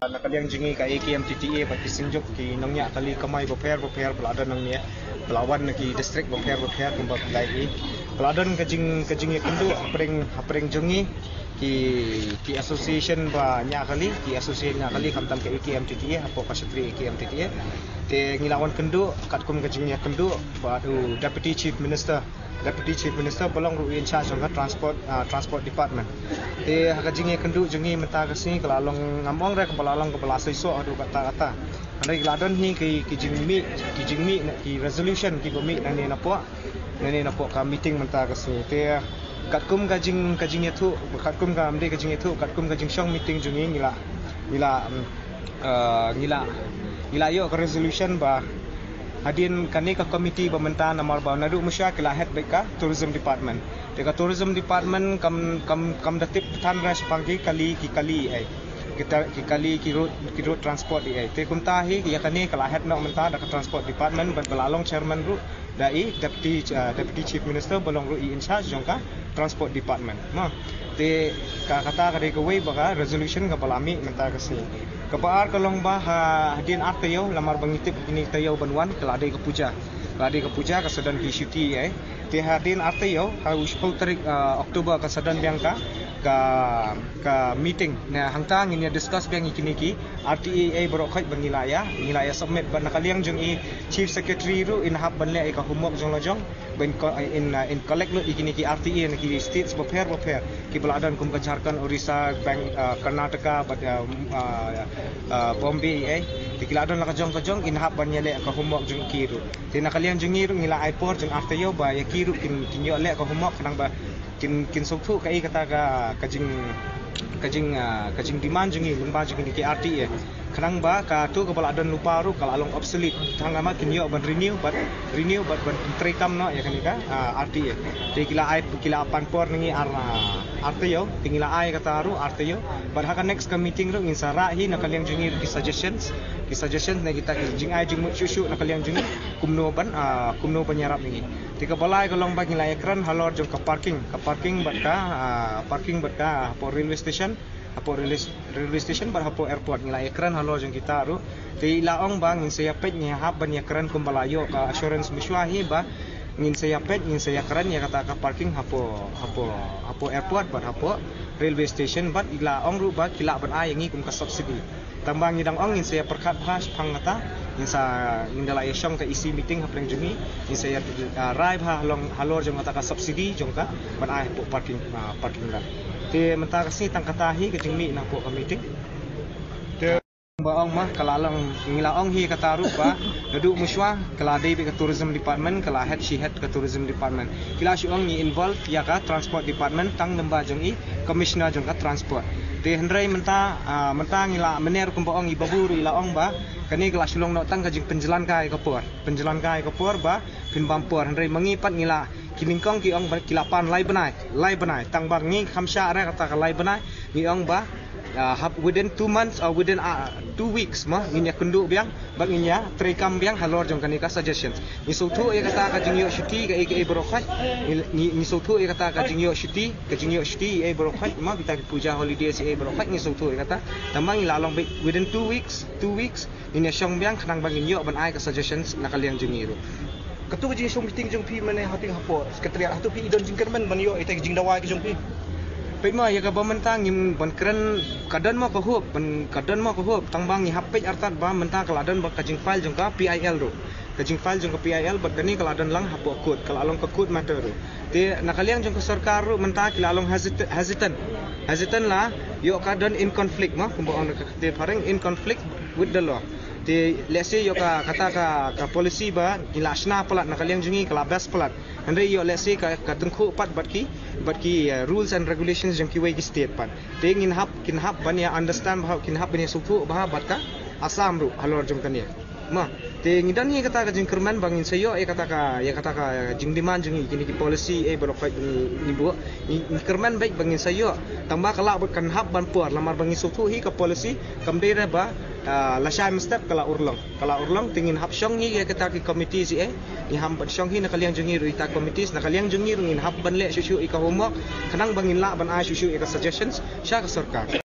Nakaliang jingi ka AKMTTA pati sinjuk ki nangnya kali kamay beper peladan nangnya pelawan ki distrik beper kumbak lagi peladan kajing kendu apreng jingi ki association ba nya kali ki association nya kali kamtam ke AKMTTA apo kasatri AKMTTA te ngilawan kendu katkum kajingnya kendu ba deputy chief minister belong ru in charge of transport department te hakajinge kendu jengi menta kasi kalalong ngamong re kalalong kabalasay so adu kata andai gladon hi ki jingmi ki resolution ki gomi nani napo ka meeting menta kasi te katkum kajing itu katkum ka amde kajing itu katkum kajing shong meeting jengi ngila yo ka resolution ba hadin kani ka komiti pemerintahan nomor bau nadu musyakil head beka tourism department deka tourism department kam datip tan ras pangki kali ki road transport ai te kumtahi ya kani kala head no menta deka transport department belalong chairman ru dai deputy chief minister belong ru in charge jongka transport department no te kata kade ke way baka resolution ka balami menta kasi kebaar kalong bah hadin artayo lamar bangitip ini tayo banwan keladai ke puja kesedan ki syuti te hadin artayo ka uspul tarik Oktober kesedan biangka ka meeting na hangtang ini discuss biang ikiniki RTA berokai bangilaya submit ban nakaliang jong chief secretary ru in hab banle ka humok jong ben in collect lo ikiniki RTA ki states prepare ki beladan kum kajarkan Orissa bank Karnataka Bombay dikiladon la kajong in hab banle ka humok jong kiru te nakaliang jong iru ngila airport jong artayo ba ya kiru kinyo le ka humok kanang ba kin soktu kai kata kajing demand jengi lumba jengi di RTA kanang ba ka tu kepala dan lupa ru kalau along obsolete tangama kinyo ban renew ban trekam no ya kanika RTA de kila panpor ningi RTO tingila ai kata ru RTO barhaka next ka meeting ru insara hi nakaliang jengi ki suggestions na kita jing ai jing shushu nakaliang jengi kumno penyarap ningi tika balai kalong bagi la ekran halor jong ka parking berka po railway station bar hapo airport ngila ekran halor jong kita ru ti laong bang ngin saya pet nya hab ban ekran kumbalayo ka assurance miswahi ba ngin saya kran ya kata ka parking hapo airport bar hapo railway station bat ilaong ru ba kila ban ai ngi kum ka subsidi tambang ngidang ong ngin saya perkat has pangata indala yashong ka isi meeting hapreng jumi in saya rive halor jong kata ka subsidi jong ka ban ai po parking la te menta kasi tangkatahi ka jingmi na po ka meeting te baong mah kalalong ngilaong hi kataru ba nadu muswa kala dei ka tourism department kala head ka tourism department kila siong ni involve ya ka transport department tang namba jong i commissioner jong ka transport te hendrai menta ngila mener kumbaong i baburu ilaong ba kani kelas sulong no tang kajing penjalan kai kapur ba pin bampur hendrai mengipat ngila kiningkong ki ong kilapan lai benai tang bar ngi khamsha ra kata lai benai ngi ong ba within 2 months or within 2 weeks mah nginya kenduk biang baginya trekam biang halor jong kanika suggestions ni sotu e kata kajing yo shuti ka aka brokhai ni sotu e kata kajing yo shuti e brokhai mah kita puja holiday si e brokhai ni sotu e kata tamang lalong within 2 weeks ni syong biang kanang bangin yo ban ai ka suggestions nakaliang jengiru katu jing shong meeting jong pi mane hating hapo sekretariat hatu pi idon jingkerman ban yo ite jing dawai ke jong pi pema ya ka bamentang yim ban keren kadan ma ko hop tangbang ni hapej artat ba mentang kaladan ba kajing file jong ka PIL ro kajing file jong ka PIL bat kani kaladan lang hapo code kalalong ka code matter ro te nakaliang jong ka sarkar ro mentang kilalong hesitant la yo kadan in conflict ma kumbaon ka te pareng in conflict with the law te let's say yo ka kata ka policy ba ilasna pelat nakaliang jungi kelabas pelat andre yo let's say ka tengku pat bat ki rules and regulations jong ki way ki state pat te ngin hap kin hap ban ya understand how kin hap ban ya suku ba bat ka asam ru halor jong kan ya ma te ngidan ni kata ka jing kerman bangin sayo kata ka jing demand jong kini ki policy berokai ni bu ni kerman baik bangin sayo tambah kala kan hap ban puar lamar bangin suku hi ka policy kamdera ba lasai step kala urlong tingin hap syong ni kata ki committee si ni ham ban syong hi nakaliang jungi ru ita committees nakaliang jungi ru ngin hap ban le shushu ika homework kanang bangin la ban ai shushu ika suggestions sya ka sarkar